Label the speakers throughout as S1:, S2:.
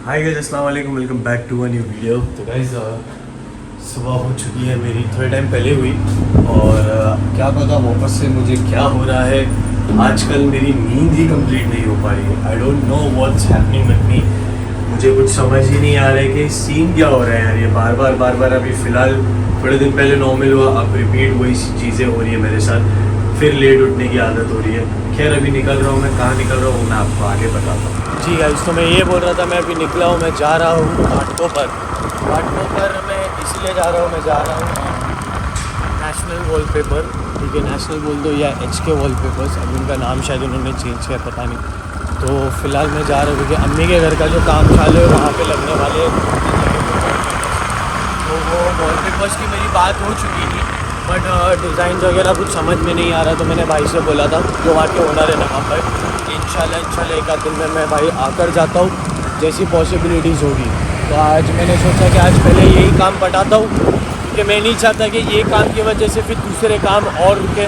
S1: हाय guys, अस्सलाम वालेकुम, welcome back to a new video. तो गाइस सुबह हो चुकी है मेरी, थोड़े टाइम पहले हुई और क्या पता वापस से मुझे क्या हो रहा है। आजकल मेरी नींद ही कंप्लीट नहीं हो पा रही है। I don't know what's happening with me. मुझे कुछ समझ ही नहीं आ रहा है कि सीन क्या हो रहा है यार। ये बार बार अभी फ़िलहाल थोड़े दिन पहले नॉर्मल हुआ, अब रिपीट वही चीज़ें हो रही है मेरे साथ। फिर लेट उठने की आदत हो रही है। खैर अभी निकल रहा हूँ, मैं कहाँ निकल रहा हूँ मैं आपको आगे बताता हूँ। जी गाइस, तो मैं ये बोल रहा था, मैं अभी निकला हूँ, मैं जा रहा हूँ घाटों पर मैं इसलिए जा रहा हूँ, मैं जा रहा हूँ नेशनल वॉलपेपर। ठीक है, नेशनल बोल दो या HK वॉलपेपर्स, अभी उनका नाम शायद उन्होंने चेंज किया, पता नहीं। तो फ़िलहाल मैं जा रहा हूँ क्योंकि अम्मी के घर का जो काम चालू है वहाँ पे लगने वाले। तो वो वॉलपेपर्स की मेरी बात हो चुकी थी, बट डिज़ाइन वगैरह कुछ समझ में नहीं आ रहा। तो मैंने भाई से बोला था जो वहाँ के ओनर है ना वहाँ पर, इंशाल्लाह एक आध दिन में मैं भाई आकर जाता हूँ जैसी पॉसिबिलिटीज़ होगी। तो आज मैंने सोचा कि आज पहले यही काम पटाता हूँ क्योंकि मैं नहीं चाहता कि ये काम की वजह से फिर दूसरे काम और रुके।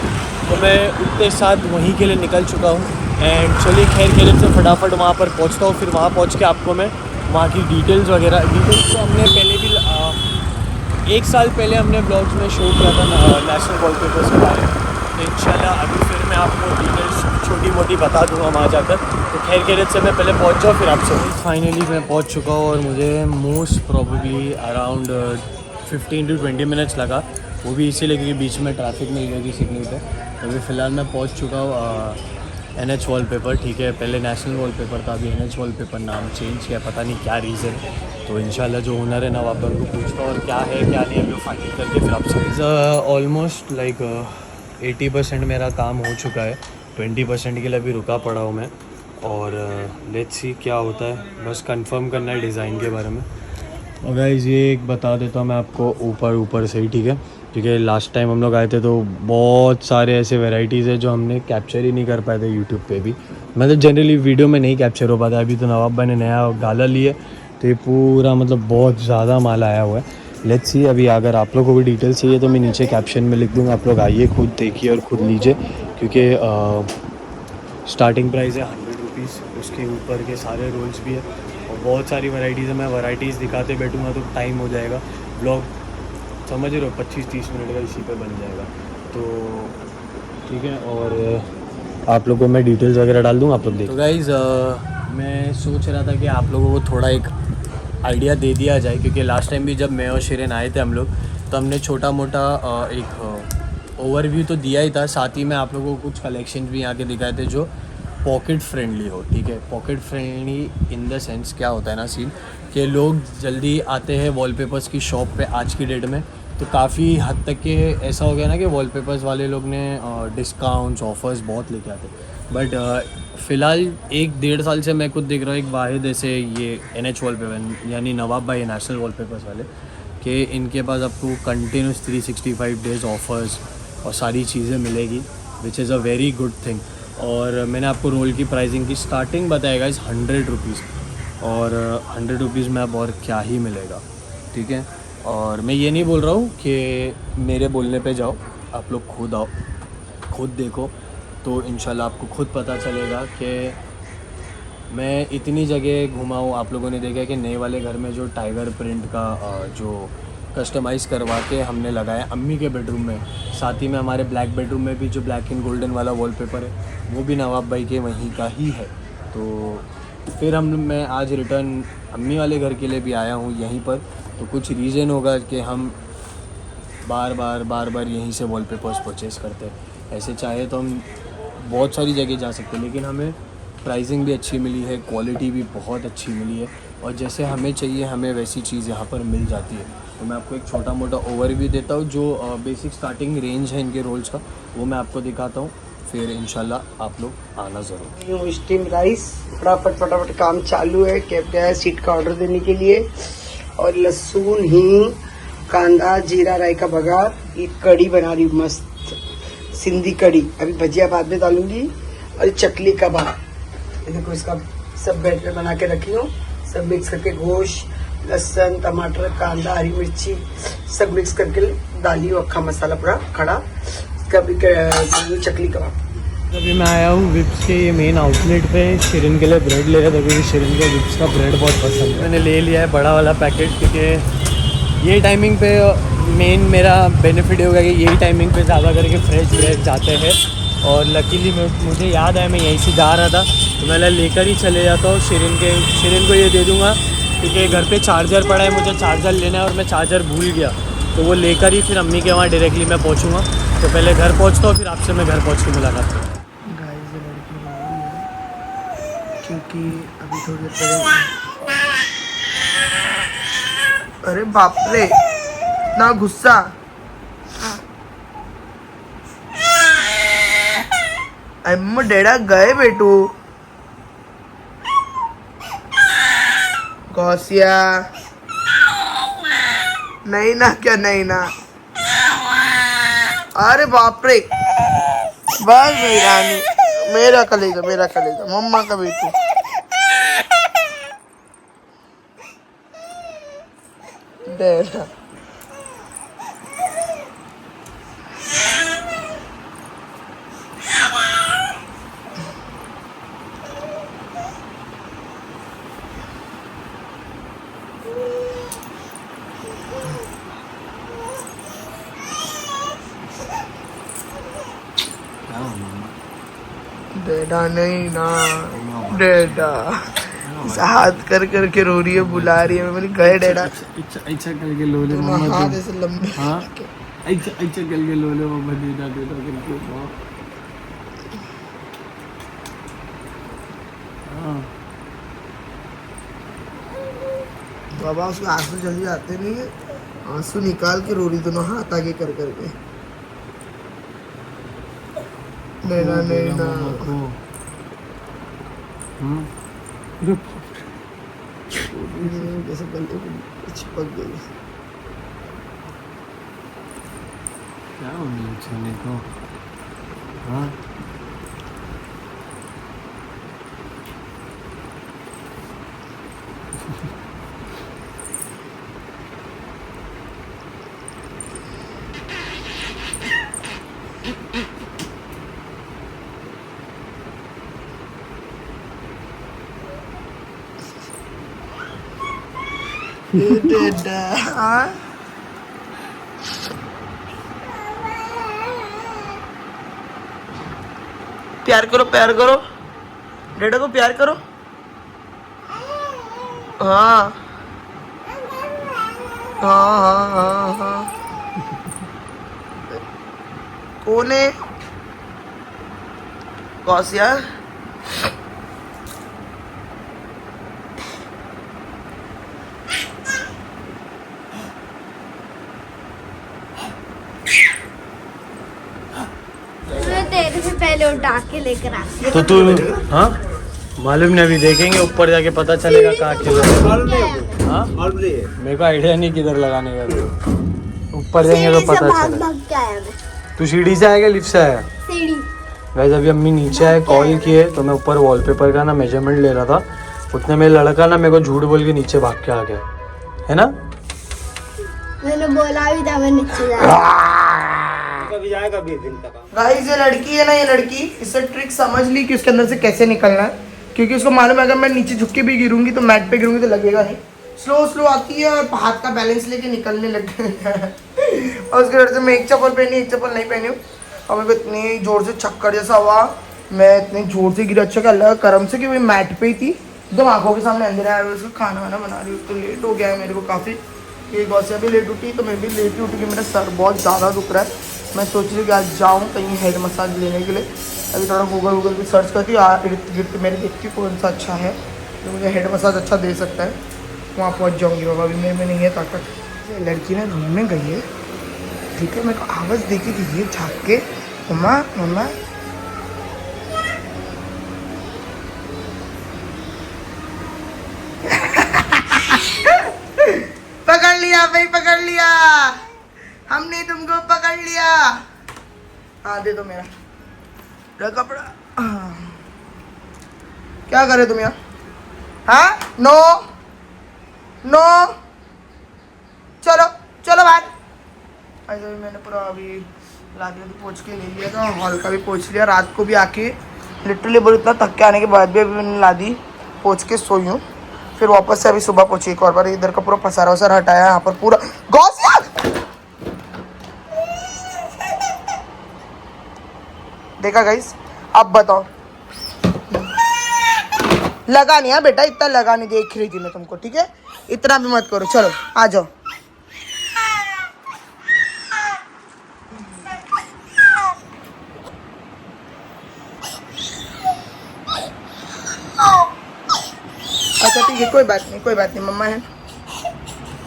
S1: तो मैं उतने साथ वहीं के लिए निकल चुका हूँ। एंड चलिए खैर से फटाफट वहाँ पर पहुँचता हूँ, फिर वहाँ पहुँच के आपको मैं वहाँ की डिटेल्स तो हमने पहले भी 1 साल पहले हमने ब्लॉग्स में शो किया था नेशनल वॉलपेपर्स के बारे में। तो इंशाल्लाह अभी फिर मैं आपको डिटेल्स छोटी मोटी बता दूंगा वहाँ जाकर। तो खैर से मैं पहले पहुँच जाऊँ फिर आपसे। फाइनली मैं पहुँच चुका हूँ और मुझे most probably around 15 to 20 minutes लगा, वो भी इसीलिए क्योंकि बीच में ट्रैफिक मिल गई थी सिग्नल पे। तो अभी फ़िलहाल मैं पहुँच चुका हूँ NH वॉलपेपर। ठीक है, पहले नेशनल वॉलपेपर था, अभी NH वॉलपेपर नाम चेंज किया, पता नहीं क्या रीज़न। तो इंशाल्लाह जो ओनर है ना वहाँ पर उनको पूछता हूँ और क्या है क्या नहीं, अभी फाइनल करके फिर आपसे। ऑलमोस्ट लाइक 80% मेरा काम हो चुका है, 20% के लिए अभी रुका पड़ा हूँ मैं। और लेट्स सी क्या होता है, बस कंफर्म करना है डिज़ाइन के बारे में। और गाइस ये एक बता देता हूँ मैं आपको ऊपर से ही, ठीक है, क्योंकि लास्ट टाइम हम लोग आए थे तो बहुत सारे ऐसे वैरायटीज़ है जो हमने कैप्चर ही नहीं कर पाए थे यूट्यूब पे भी। मतलब जनरली वीडियो में नहीं कैप्चर हो पाता। अभी तो नवाब भाई ने नया गाला लिए तो ये पूरा मतलब बहुत ज़्यादा माल आया हुआ है। लेट्स सी, अभी अगर आप लोगों को भी डिटेल्स चाहिए तो मैं नीचे कैप्शन में लिख दूँगा, आप लोग आइए खुद देखिए और ख़ुद लीजिए, क्योंकि स्टार्टिंग प्राइस है 100 रुपीज़, उसके ऊपर के सारे रोल्स भी है और बहुत सारी वैरायटीज़ है। मैं वैरायटीज़ दिखाते बैठूँगा तो टाइम हो जाएगा, ब्लॉग समझ रहे हो 25-30 मिनट का इसी पे बन जाएगा। तो ठीक है, और आप लोगों को मैं डिटेल्स वगैरह डाल दूँगा, आप लोग देखिए। तो गाइज़ मैं सोच रहा था कि आप लोगों को थोड़ा एक आइडिया दे दिया जाए, क्योंकि लास्ट टाइम भी जब मैं और शिरेन आए थे हम लोग तो हमने छोटा मोटा एक ओवरव्यू तो दिया ही था, साथ ही में आप लोगों को कुछ कलेक्शन भी यहाँ के दिखाए थे जो पॉकेट फ्रेंडली हो। ठीक है, pocket friendly in the sense क्या होता है ना सीन, कि लोग जल्दी आते हैं वॉलपेपर्स की शॉप पे आज की डेट में, तो काफ़ी हद तक के ऐसा हो गया ना कि वॉलपेपर्स वाले लोग ने डिस्काउंट्स ऑफर्स बहुत लेके आते। बट फ़िलहाल 1-1.5 साल से मैं खुद देख रहा हूँ एक वाहिद ऐसे ये NH वॉलपेपर यानी नवाब भाई नेशनल वॉलपेपर्स वाले, कि इनके पास आपको कंटिन्यूस 365 डेज़ ऑफर्स और सारी चीज़ें मिलेगी, which is a very good thing. और मैंने आपको रोल की प्राइसिंग की स्टार्टिंग बताएगा इस 100 रुपीज़, और 100 रुपीज़ में अब और क्या ही मिलेगा। ठीक है, और मैं ये नहीं बोल रहा हूँ कि मेरे बोलने पे जाओ, आप लोग खुद आओ खुद देखो, तो इंशाल्लाह आपको खुद पता चलेगा कि मैं इतनी जगह घुमा हूँ। आप लोगों ने देखा कि नए वाले घर में जो टाइगर प्रिंट का जो कस्टमाइज़ करवा के हमने लगाया अम्मी के बेडरूम में, साथ ही में हमारे ब्लैक बेडरूम में भी जो ब्लैक एंड गोल्डन वाला वॉलपेपर है वो भी नवाब भाई के वहीं का ही है। तो फिर मैं आज रिटर्न अम्मी वाले घर के लिए भी आया हूँ यहीं पर। तो कुछ रीज़न होगा कि हम बार बार यहीं से वॉलपेपर्स परचेज़ करते हैं। ऐसे चाहे तो हम बहुत सारी जगह जा सकते हैं, लेकिन हमें प्राइसिंग भी अच्छी मिली है, क्वालिटी भी बहुत अच्छी मिली है, और जैसे हमें चाहिए हमें वैसी चीज़ यहाँ पर मिल जाती है। तो मैं आपको एक छोटा मोटा ओवरव्यू देता हूँ, जो बेसिक स्टार्टिंग रेंज है इनके रोल्स का वो मैं आपको दिखाता हूँ, फिर इंशाल्लाह आप लोग आना ज़रूर।
S2: स्टीम राइस फटाफट काम चालू है, कैब गया है सीट का ऑर्डर देने के लिए, और लहसुन हींग कांदा जीरा राई का बघार, ये कड़ी बना रही हूँ मस्त सिंधी कड़ी, अभी भजिया बाद में डालूंगी, और चकली कबाब। देखो इसका सब बैटर बना के रखी हूँ, सब मिक्स करके गोश्त लहसुन टमाटर कांदा हरी मिर्ची सब मिक्स करके डाली हूँ, अक्खा मसाला पूरा खड़ा। इसका भी चकली कबाब
S1: अभी मैं आया हूँ विप्स के ये मेन आउटलेट पे शिरिन के लिए ब्रेड ले रहा था क्योंकि शिरिन को विप्स का ब्रेड बहुत पसंद है। मैंने ले लिया है बड़ा वाला पैकेट क्योंकि ये टाइमिंग पे मेन मेरा बेनिफिट ये होगा कि यही टाइमिंग पे ज़्यादा करके फ्रेश ब्रेड जाते हैं। और लकीली मुझे याद है मैं यहीं से जा रहा था तो मैं लेकर ही चले जाता हूँ। शिरिन को ये दे दूँगा क्योंकि घर पे चार्जर पड़ा है, मुझे चार्जर लेना है और मैं चार्जर भूल गया तो वो लेकर ही फिर अम्मी के वहाँ डायरेक्टली मैं पहुँचूँगा। तो पहले घर पहुँचता हूँ फिर आपसे मैं घर पहुँच के मुलाकात करूँगा।
S2: गाइस ये लड़की रो रही है क्योंकि अभी थोड़ी देर पहले, अरे बाप रे इतना गुस्सा, अम्मा डेढ़ा गए बेटू। गौसिया नहीं ना, क्या नहीं ना, अरे बाप रे, बस मेरी रानी, मेरा कलेजा, मेरा कलेजा, मम्मा का बेटू। डेढ़ा डेढ़ा नहीं ना, डेढ़ा हाथ कर करके रो रही है, बुला रही है। मैं बोली गए डेढ़ा,
S1: अच्छा करके लो ले
S2: हाथ ऐसे लंबे।
S1: हाँ अच्छा करके लो ले मम्मा, देना करके।
S2: बाबा उसके आंसू जल्दी आते नहीं है, आंसू निकाल के रो रही दोनों हाथ आगे कर करके। नैना नैना जैसे गले पे चिपक गई।
S1: क्या हो गया सोने को? हाँ
S2: प्यार करो, प्यार करो, डेडा को प्यार करो। हाँ हाँ हाँ हाँ हाँ। कौन है? गौसिया
S3: तेरे से पहले उठा के लेकर आ।
S1: तो तू हाँ मालूम नहीं, अभी देखेंगे ऊपर जाके पता चलेगा कहाँ खेल। हाँ मेरे को आइडिया नहीं किधर लगाने का, ऊपर जाएंगे तो पता चलेगा। तू सीढ़ी से आएगा लिफ्ट से आया?
S3: सीढ़ी।
S1: वैसे अभी अम्मी नीचे आए, कॉल किए तो मैं ऊपर वॉलपेपर का ना मेजरमेंट ले रहा था, उतने में लड़का ना मेरे को झूठ बोल के नीचे भाग के आ गया है ना।
S3: मैंने बोला भी था मैं नीचे जाऊंगा।
S2: गाइस ये लड़की है ना, ये लड़की इससे ट्रिक समझ ली कि उसके अंदर से कैसे निकलना है, क्योंकि उसको मालूम है अगर मैं नीचे झुक के भी गिरूंगी तो मैट पे गिरूंगी तो लगेगा नहीं। स्लो स्लो आती है और हाथ का बैलेंस लेके निकलने लग गई और उसकी वजह से मैं एक चप्पल पहनी, एक चप्पल नहीं पहनी हूँ और मेरे को इतनी जोर से चक्कर जैसा हुआ, मैं इतनी जोर से गिरा। अच्छा क्या अल्लाह का करम से कि वही मैट पे ही थी, एकदम आंखों के सामने अंदर आया। उसको खाना वाना बना रही हूँ तो लेट हो गया है मेरे को काफ़ी। ये गौसिया भी लेट उठी तो मैं भी लेट ही उठी कि मेरा सर बहुत ज़्यादा दुख रहा है। मैं सोच रही हूँ कि आज जाऊँ कहीं हेड मसाज लेने के लिए। अभी थोड़ा गूगल पे सर्च करती गिफ्ट मेरे देखती कौन सा अच्छा है जो मुझे हेड मसाज अच्छा दे सकता है, वहाँ पहुँच जाऊँगी। बाबा अभी मेरे में नहीं है ताकत। ये लड़की ना रूम में गई है, ठीक है, मेरे को आवाज़ देखी कि ये झाँक के मम्मा मम्मा पकड़ लिया भाई, पकड़ लिया, हमने तुमको पकड़ लिया। हाँ दे दो मेरा कपड़ा। क्या करे तुम यहाँ? हाँ नो नो, चलो चलो बाहर। ऐसे भी मैंने पूरा अभी लादी पोंछ के ले लिया था, हॉल का भी पोंछ लिया। रात को भी आके लिटरली बोल इतना थक के आने के बाद भी अभी मैंने लादी पोंछ के सोई हूँ। फिर वापस से अभी सुबह पोंछी एक और बार। इधर का पूरा पसारा वसारा हटाया, यहाँ पर पूरा गौसिया देखा गाइस। अब बताओ, लगा नहीं है बेटा, इतना लगा नहीं, देख रही थी मैं तुमको, ठीक है? इतना भी मत करो, चलो आ जाओ। अच्छा ठीक है, कोई बात नहीं मम्मा है।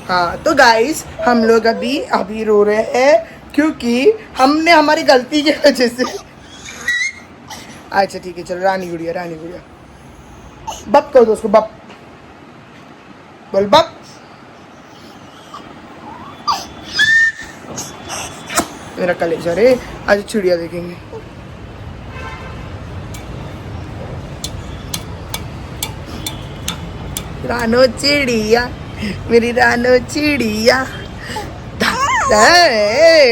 S2: हाँ तो गाइस हम लोग अभी रो रहे हैं क्योंकि हमने हमारी गलती की वजह से। अच्छा ठीक है चलो, रानी गुड़िया बप कर दो उसको, बप बोल बप। मेरा कलेजा रे, आज चिड़िया देखेंगे। रानो चिड़िया, मेरी रानो चिड़िया।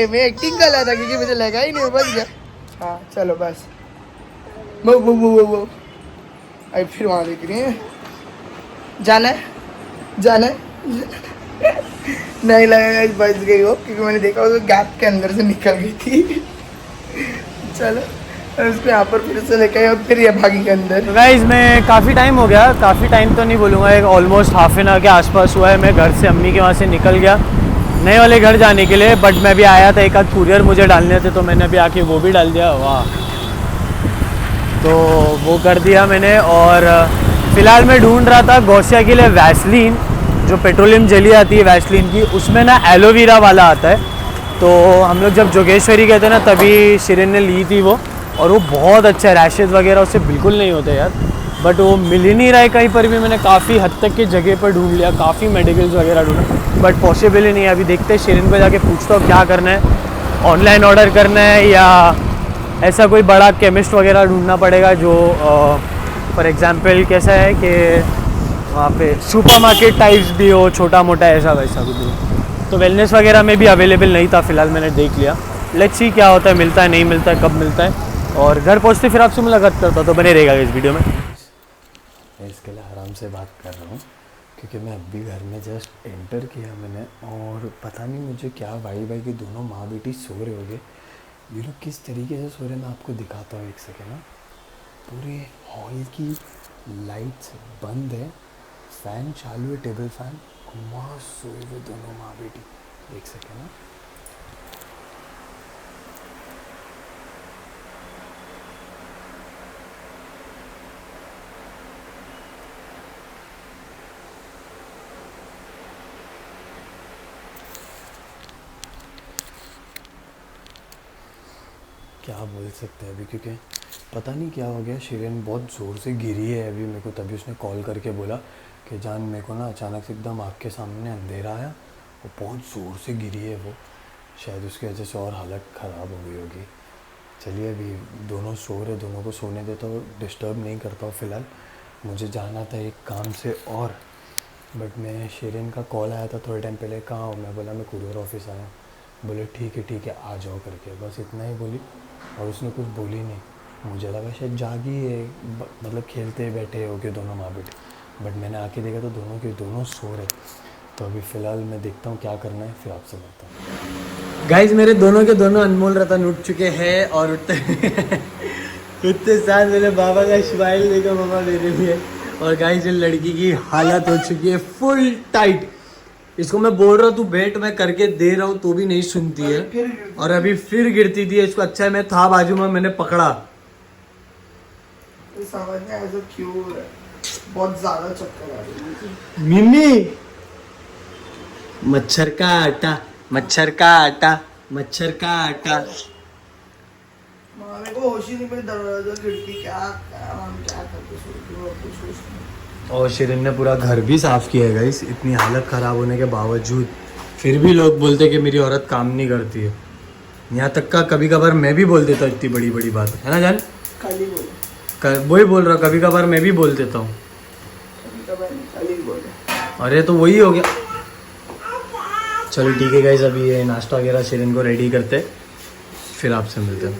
S2: मैं एक्टिंग कर रहा था क्योंकि मुझे लगा ही नहीं, बच गया। हाँ चलो बस, वो अभी फिर वहाँ देख रही है। जाना है नहीं लगेगा, बच गई हो क्योंकि मैंने देखा वो गैप के अंदर से निकल गई थी। चलो उसको यहाँ पर फिर से लेके और फिर ये भागी के अंदर।
S1: तो गाइस मैं काफ़ी टाइम हो गया, काफ़ी टाइम तो नहीं बोलूँगा, एक ऑलमोस्ट हाफ एन आवर के आसपास हुआ है। मैं घर से अम्मी के वहाँ से निकल गया नए वाले घर जाने के लिए, बट मैं भी आया था, एक आध कुरियर मुझे डालने थे तो मैंने अभी आके वो भी डाल दिया। वाह, तो वो कर दिया मैंने। और फ़िलहाल मैं ढूंढ रहा था गौसिया के लिए वैसलीन, जो पेट्रोलियम जेली आती है वैसलीन की, उसमें ना एलोवेरा वाला आता है। तो हम लोग जब जोगेश्वरी गए थे ना तभी शिरीन ने ली थी वो, और वो बहुत अच्छा है, रैशेज़ वगैरह उससे बिल्कुल नहीं होते यार। बट वो मिल ही नहीं रहा है कहीं पर भी। मैंने काफ़ी हद तक की जगह पर ढूंढ लिया, काफ़ी मेडिकल्स वगैरह ढूंढा, बट पॉसिबल ही नहीं है। अभी देखते हैं, शिरीन को जाके पूछता हूँ क्या करना है, ऑनलाइन ऑर्डर करना है या ऐसा कोई बड़ा केमिस्ट वगैरह ढूंढना पड़ेगा जो फॉर एग्जांपल कैसा है कि वहाँ पे सुपरमार्केट टाइप्स भी हो, छोटा मोटा ऐसा वैसा कुछ हो। तो वेलनेस वगैरह में भी अवेलेबल नहीं था फ़िलहाल, मैंने देख लिया। लेट्स सी क्या होता है, मिलता है नहीं मिलता है, कब मिलता है। और घर पहुँचते फिर आपसे मुलाकात करता हूँ, तो बने रहेगा इस वीडियो में। मैं इसके लिए आराम से बात कर रहा हूँ क्योंकि मैं अभी घर में जस्ट एंटर किया मैंने, और पता नहीं मुझे क्या भाई की दोनों माँ बेटी सो रहे होंगे। ये लोग किस तरीके से सो रहे मैं आपको दिखाता हूँ, एक सेकेंड ना। पूरे हॉल की लाइट्स बंद है, फ़ैन चालू है, टेबल फैन, मस्त सोए हुए दोनों माँ बेटी। एक सेकेंड ना, क्या बोल सकते हैं अभी, क्योंकि पता नहीं क्या हो गया। शिरीन बहुत ज़ोर से गिरी है अभी मेरे को, तभी उसने कॉल करके बोला कि जान मेरे को ना अचानक से एकदम आँख के सामने अंधेरा आया और बहुत ज़ोर से गिरी है वो, शायद उसकी वजह से और हालत ख़राब हो गई होगी। चलिए अभी दोनों सो रहे, दोनों को सोने देता हूँ, डिस्टर्ब नहीं करता हूँ फ़िलहाल। मुझे जाना था एक काम से और, बट मैं शिरीन का कॉल आया था थोड़े टाइम पहले, कहाँ हो? मैं बोला मैं कुरियर ऑफिस आया। बोले ठीक है आ जाओ करके, बस इतना ही बोली और उसने कुछ बोली नहीं। मुझे लगा शायद जागी है, मतलब खेलते बैठे हो के दोनों माँ बेटे, बट मैंने आके देखा तो दोनों के दोनों सो रहे। तो अभी फ़िलहाल मैं देखता हूँ क्या करना है, फिर आपसे मिलता हूँ। गाइज मेरे दोनों के दोनों अनमोल रतन उठ चुके हैं और उठते साथ मेरे बाबा का स्माइल देखो मामा मेरे लिए। और गाइज ये लड़की की हालत हो चुकी है फुल टाइट। इसको मैं बोल रहा हूँ तू बैठ, मैं करके दे रहा हूँ तो भी नहीं सुनती है, और अभी फिर गिरती थी। इसको अच्छा है मैं था बाजू में, मैंने पकड़ा।
S2: समझ में आया क्यों बहुत ज्यादा चक्कर आ रही है।
S1: मिमी मच्छर का आटा, मच्छर का आटा, मच्छर का आटा।
S2: मेरे को होश ही नहीं, मेरी दरवाजा खिड़की क्या करते सोचती।
S1: और शिरीन ने पूरा घर भी साफ़ किया है गाइस, इतनी हालत ख़राब होने के बावजूद फिर भी लोग बोलते कि मेरी औरत काम नहीं करती है। यहाँ तक का कभी कभार मैं भी बोल देता हूँ इतनी बड़ी बड़ी बात, है ना जान?
S2: खाली बोले,
S1: वही बोल रहा हूँ, कभी कभार मैं भी बोल देता हूँ।
S2: खाली बोले।
S1: अरे तो वही हो गया। चलो ठीक है गाइस, अभी ये नाश्ता वगैरह शिरीन को रेडी करते, फिर आपसे मिलते हैं।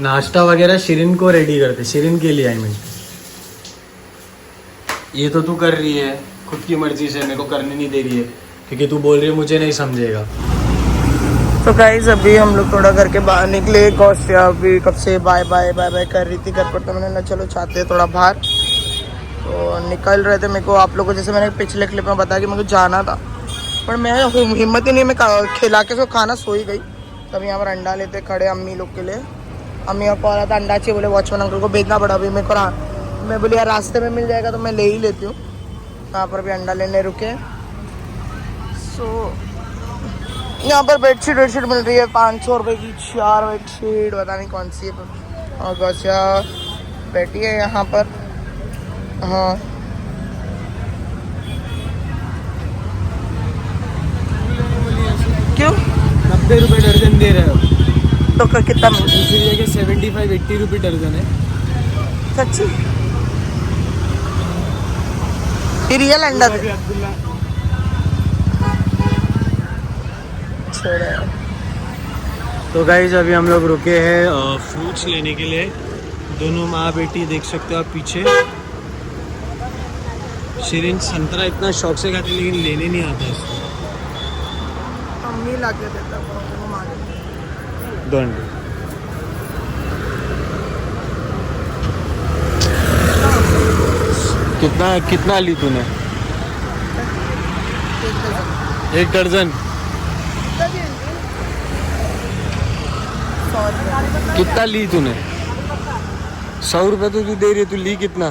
S1: नाश्ता वगैरह शिरीन को रेडी करते, शिरीन के लिए आई मीन। ये तो तू कर रही है खुद की मर्जी से, मेरे को करने नहीं दे रही है क्योंकि तू बोल रही है मुझे नहीं समझेगा।
S2: तो गाइस अभी हम लोग थोड़ा घर के बाहर निकले। गौसिया अभी कब से बाय बाय बाय बाय कर रही थी घर पर, तो मैंने ना चलो चाहते हैं थोड़ा बाहर, तो निकल रहे थे। मेरे को आप लोगों को जैसे मैंने पिछले क्लिप में बताया कि मेरे को जाना था, पर मैं हिम्मत ही नहीं, मैं खिला के उसको खाना सो ही गई। तब यहाँ पर अंडा लेते खड़े अम्मी लोग के लिए। अम्मी का कॉल आता अंडा चाहिए, बोले वॉचमैन अंकल को भेजना पड़ा अभी मेरे को। मैं बोली यार रास्ते में मिल जाएगा तो मैं ले ही लेती हूँ। यहाँ पर भी अंडा लेने रुके। सो यहाँ पर बेडशीट मिल रही है 500 रुपये की 4 बेडशीट, पता नहीं कौन सी है। और गौसिया बैठी है यहाँ पर। हाँ क्यों
S1: 90 रुपये दर्जन दे रहे हो
S2: तो कितना मिल
S1: दूसरी जगह 75-80 रुपये दर्जन है।
S2: सच्ची ये रियल अंडा दे छोड़ा।
S1: तो गाइज अभी हम लोग रुके हैं फ्रूट्स लेने के लिए। दोनों माँ बेटी देख सकते हो आप पीछे। शिरीन संतरा इतना शौक से खाती लेकिन लेने नहीं आता इसको।
S2: मम्मी ला के देता हूँ
S1: 2 अंडे। कितना ली तूने? 1 दर्जन। कितना ली तूने? 100 रुपये तो तू दे रही है, तू ली कितना?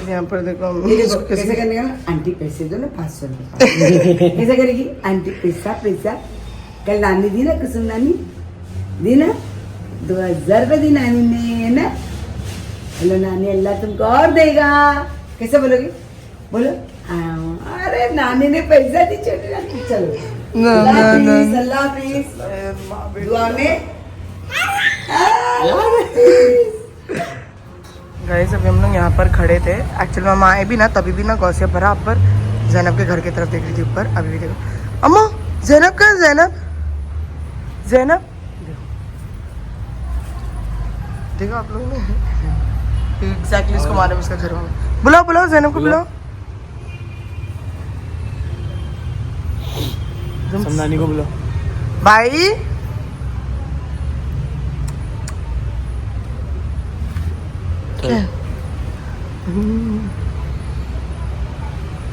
S2: यहाँ पर देखो
S4: कैसे करने का आंटी पैसे दो ना 500 रुपये कैसे करेगी आंटी पैसा कल नानी दी ना कुसुम नानी दी ना 2000 रुपये दी नानी ने ना। हेलो नानी अल्लाह तुमको और देगा। कैसे बोलोगे बोलो अरे नानी ने पैसा दी छोटी नानी। चलो अल्लाह हाफिज़ दुआ में।
S2: गाइस अभी हम लोग यहाँ पर खड़े थे। एक्चुअली मामा आए भी ना तभी भी ना गौसिया बराबर जैनब के घर की तरफ देख रही थी ऊपर। अभी भी देखो अम्मा जैनब कहाँ? जैनब देखो आप लोगों ने एग्जैक्टली इसको मालूम इसका घर में। बुलाओ जैनब को बुलाओ।
S1: समदानी को बुलाओ
S2: भाई।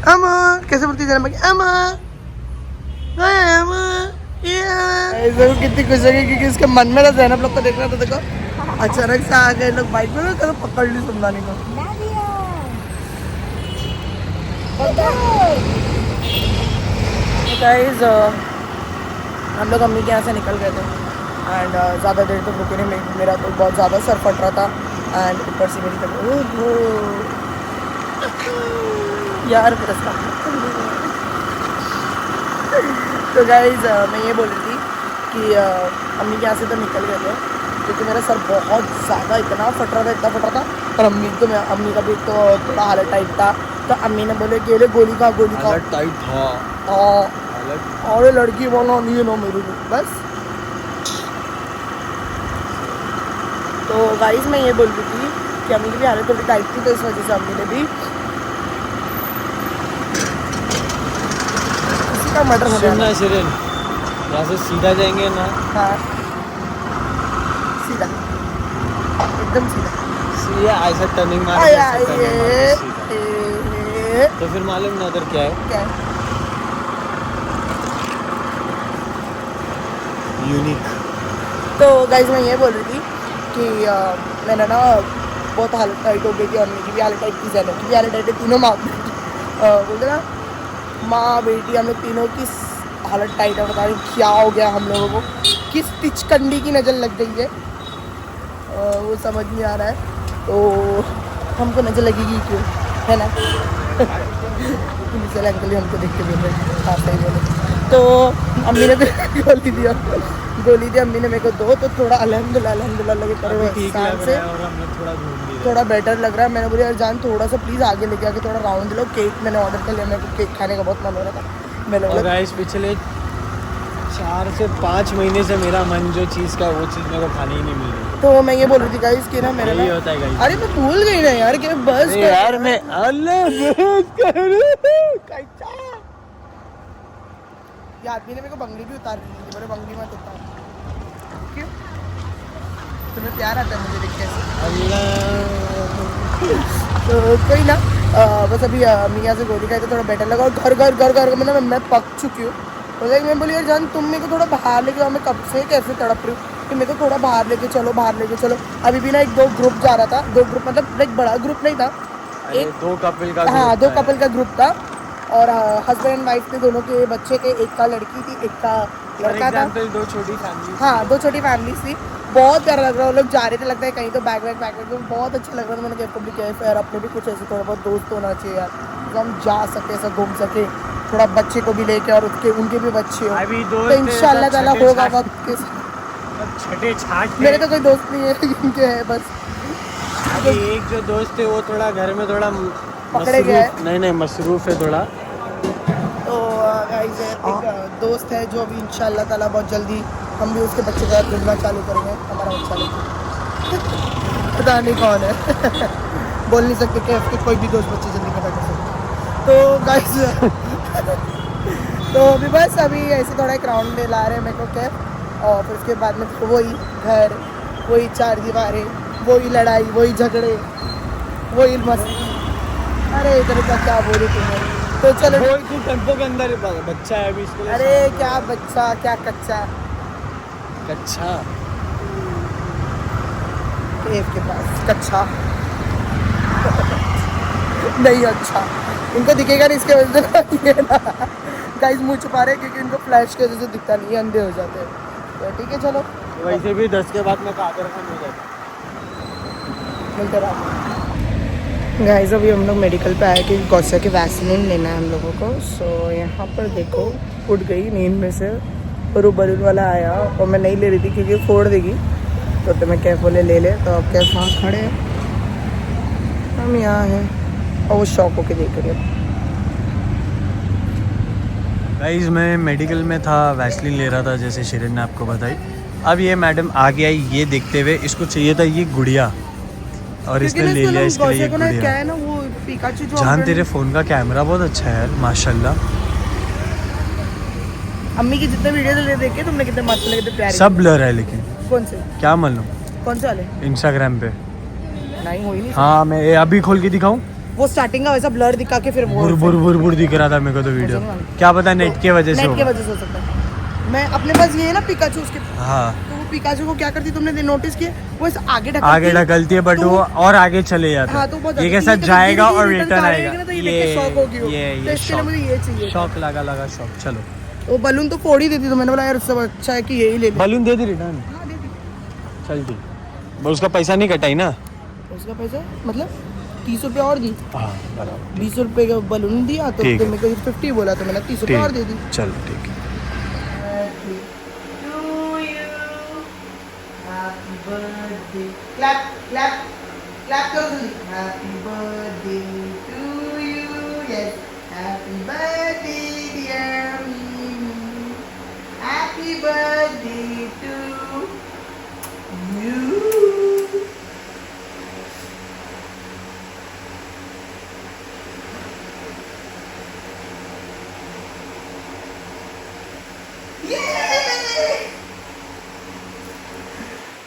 S2: अम्मा कैसे बोलती है जैनब? अम्मा कितनी खुश होगी क्योंकि इसके मन में ना जैनब लोग को देख रहा था। देखो अचानक से आ गए लोग बाइक में, तो पकड़ ली समदानी को। गाइस हम लोग अम्मी के यहाँ से निकल गए थे एंड ज़्यादा देर तक रुके नहीं। मेरा तो बहुत ज़्यादा सर फट रहा था एंड ऊपर से मेरी तक यार तो गाइस मैं ये बोल रही थी कि अम्मी के यहाँ से तो निकल गए थे क्योंकि मेरा सर बहुत ज़्यादा इतना फट रहा था। और अम्मी का भी तो थोड़ा हालत टाइट था, तो अम्मी ने बोले कि गोली खा
S1: टाइट था।
S2: और लड़की बोलो नहीं नो मेरी को बस। तो गाइस मैं ये बोल रही थी कि अम्मी की भी हालत थोड़ी टाइट थी, तो इस वजह से अम्मी ने भी किसी का मर्डर हो गया।
S1: शिरीन यहाँ से सीधा जाएंगे ना?
S2: हाँ सीधा एकदम सीधा
S1: ऐसा टर्निंग मार तो फिर मालूम ना उधर क्या है यूनिक।
S2: तो गाइस मैं ये बोल रही थी कि मैंने ना बहुत हालत टाइट हो गई थी। अम्मी की भी हालत टाइट थी, जैनब की भी हालत टाइट थी। तीनों बोलते ना माँ बेटी हम लोग तीनों की हालत टाइट है। बता रही क्या हो गया हम लोगों को, किस पिचकंडी की नज़र लग गई है वो समझ नहीं आ रहा है। तो हमको नज़र लगेगी क्यों, है ना? पुलिस वाले अंकल हमको देख के बोल रहे हाँ सही बोले। तो अम्मी ने तो बोल दिया गोली दी अम्मी ने मेरे को 2, तो थोड़ा अल्हम्दुलिल्लाह लगे
S1: अभी ठीक
S2: शाम
S1: लग
S2: से
S1: रहा है और हम लोग थोड़ा घूम भी रहे
S2: थोड़ा बेटर लग रहा है। मैंने बोला यार जान थोड़ा सा प्लीज़ आगे लेके आके थोड़ा राउंड लो। केक मैंने ऑर्डर कर लिया, मेरे को केक खाने का बहुत मन हो रहा था। मैंने
S1: हैं। और
S2: बोला
S1: गाइस पिछले 4 से 5 महीने से मेरा मन जो चीज़ का वो चीज़ मेरे को खाने ही नहीं मिल रही।
S2: तो मैं ये बोल रही थी गाइस कि ना मेरा
S1: यही
S2: ना
S1: होता है गाइस।
S2: अरे मैं भूल गई ना यार कि बस
S1: अरे यार मैं
S2: याद भी ने मेरे को बंगड़ी भी उतार दी थी, बोले बंगड़ी मत उतार। क्यों? तुम्हें प्यार आता है मुझे देख के तो कोई ना बस अभी मियाँ से गोली खाई तो थोड़ा बेटर लगा। और घर मतलब मैं पक चुकी हूँ। तो मैं बोली यार जान तुम मेरे को थोड़ा बाहर लेके आओ, मैं कब से कैसे तड़प रही हूँ कि मेरे को थोड़ा बाहर लेके चलो। अभी भी ना 1-2 ग्रुप जा रहा था, 2 ग्रुप मतलब एक बड़ा ग्रुप नहीं था, एक
S1: 2 कपल का
S2: हाँ
S1: group
S2: 2
S1: था
S2: कपल का ग्रुप था। और हस्बैंड एंड वाइफ थे, दोनों के बच्चे थे, एक का लड़की थी एक का
S1: For
S2: लड़का था।
S1: example, 2 छोटी फैमिली।
S2: हाँ 2 छोटी फैमिली थी। बहुत प्यारा लग रहा है, वो लोग जा रहे थे, लगता है कहीं तो बैग बहुत अच्छा लग रहा था। मैंने कैफ को भी कहा यार अपने भी कुछ ऐसे थोड़ा बहुत दोस्त होना चाहिए यार, तो हम जा सके ऐसा घूम सके, थोड़ा बच्चे को भी लेके और उनके भी बच्चे हो।
S1: अभी
S2: तो
S1: दोस्त
S2: इंशाल्लाह ताला
S1: छठे
S2: होगा
S1: छाछ-
S2: वक्त के साथ।
S1: छठे छाछ
S2: मेरे तो कोई दोस्त नहीं है, इनके है बस।
S1: अभी एक जो दोस्त है वो थोड़ा घर में थोड़ा
S2: पकड़े गया है।
S1: नहीं मसरूफ है थोड़ा।
S2: तो गाइस एक दोस्त है जो अभी इंशाल्लाह ताला बहुत जल्दी हम भी उसके बच्चे का घूमना चालू करेंगे, हमारा बच्चा लेके। पता नहीं कौन है बोल नहीं सकते कि आपके कोई भी दोस्त बच्चे जल्दी पता कर सकते। तो गाइस तो अभी बस अभी ऐसे थोड़ा एक राउंड ला रहे हैं मेरे को कैफ, और फिर उसके बाद में वही घर, वही 4 दीवारें, वही लड़ाई, वही झगड़े, वही मस्ती। अरे इधर का क्या बोलूं तुम्हें। तो चलो
S1: वो तू टेम्पो के अंदर बच्चा है अभी इसके लिए।
S2: अरे क्या बच्चा क्या कच्चा
S1: अच्छा
S2: केफ के पास कच्चा नहीं अच्छा इनको दिखेगा नहीं, इसके वजह से ये ना गाइस मुंह छुपा रहे हैं क्योंकि इनको फ्लैश के वजह से दिखता नहीं है, अंधे हो जाते हैं। तो ठीक है चलो
S1: वैसे भी 10 के बाद में कादर खान हो जाता।
S2: मिलते रहो। गाइस अभी हम लोग मेडिकल पे आए कि गौसिया के वैक्सीन लेना है हम लोगों को। सो यहाँ पर देखो उठ गई नींद में से और वो बलून वाला आया और मैं नहीं ले रही थी क्योंकि फोड़ देगी, तो मैं कैफ बोले ले ले। तो अब कैफ वहाँ खड़े हैं, हम यहाँ हैं और वो शौक होके देख रही है।
S1: गाइस मैं मेडिकल में था, वैसलीन ले रहा था जैसे शिरीन ने आपको बताई। अब ये मैडम आ गया ये देखते हुए, इसको चाहिए था ये गुड़िया और इसने ले लिया इसके लिए ये
S2: क्या
S1: गुड़िया।
S2: है ना वो पिकाचू जो
S1: जान तेरे फ़ोन का कैमरा बहुत अच्छा है यार माशाल्लाह।
S2: अम्मी की जितने वीडियो देखे तुमने कितने मस्त लगे, कितने प्यारे।
S1: सब ब्लर है लेकिन
S2: कौन से
S1: क्या मालूम,
S2: कौन से वाले
S1: इंस्टाग्राम पे।
S2: नहीं हो ही नहीं।
S1: हाँ मैं ये अभी खोल के दिखाऊं,
S2: वो स्टार्टिंग का वैसा ब्लर दिखा के फिर वो
S1: बुर दिख रहा था मेरे को तो वीडियो,
S2: मुझे नहीं
S1: क्या पता नेट की वजह से
S2: नेट की
S1: होगा।
S2: वजह से हो सकता है। मैं अपने पास ये है ना पिकाचू उसके,
S1: हाँ
S2: तो वो पिकाचू को क्या करती तुमने नोटिस किया, वो ऐसे आगे
S1: आगे ढकलती है बट
S2: तो
S1: वो और आगे चले जाता
S2: हाँ, तो
S1: है।
S2: बहुत
S1: ये
S2: ज्यादा-
S1: के साथ
S2: ये
S1: जाएगा
S2: कभी
S1: और
S2: return
S1: रिटर्न
S2: आएगा
S1: आएगा।
S2: ना, तो ये देख के शॉक होगी वो। तो इसके लिए मुझे ये चाहिए।
S1: शॉक लगा शॉक। चलो
S2: वो बलून तो फोड़ ही देती, तो मैंने बोला यार उससे अच्छा है कि यही ले ले।
S1: बलून दे दी रिटर्न,
S2: हाँ, दे दी।
S1: चल ठीक। उसका पैसा नहीं कटाई ना।
S2: उसका पैसा मतलब 30 रुपये और दी,
S1: हाँ बराबर
S2: 20 रुपये का बलून दिया तो
S1: ठीक है।
S2: मेरे को 50 बोला तो मैंने 30 रुपये और दे दी।
S1: चल ठीक है।
S2: Clap, clap, clap करो जल्दी। Happy birthday to you, yes. Happy birthday dear me. Happy birthday to you.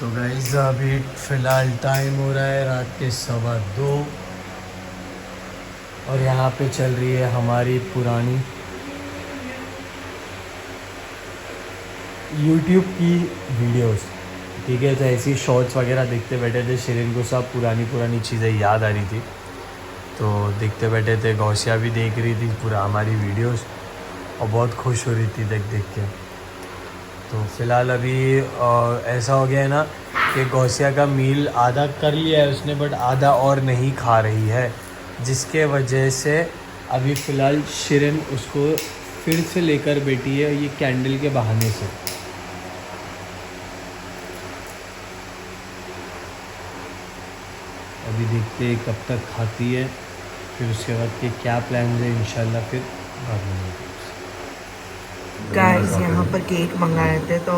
S1: तो गाइस अभी फ़िलहाल टाइम हो रहा है रात के 2:15 और यहाँ पे चल रही है हमारी पुरानी YouTube की वीडियोस। ठीक है, तो ऐसी शॉर्ट्स वगैरह देखते बैठे थे। शिरीन को सब पुरानी चीज़ें याद आ रही थी, तो देखते बैठे थे। गौसिया भी देख रही थी पूरा हमारी वीडियोस और बहुत खुश हो रही थी देख के। तो फ़िलहाल अभी ऐसा हो गया है ना कि गौसिया का मील आधा कर लिया है उसने, बट आधा और नहीं खा रही है, जिसके वजह से अभी फ़िलहाल शिरीन उसको फिर से लेकर बैठी है ये कैंडल के बहाने से। अभी देखते हैं कब तक खाती है, फिर उसके बाद के क्या प्लान है इंशाल्लाह फिर बाद में।
S5: गाइस यहाँ पर केक मंगाए थे तो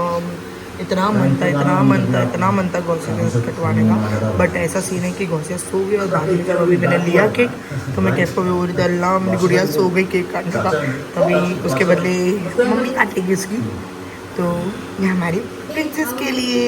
S5: इतना मन था गौसिया कटवाने का, बट ऐसा सीन है कि गौसिया सो गई और बाद में जब अभी मैंने लिया केक तो मैं कैफ को भी बोल रही थी अल्लाह मेरी गुड़िया सो गई केक काटने का, तभी उसके बदले मम्मी काटेगी उसकी। तो ये हमारी प्रिंसेस के लिए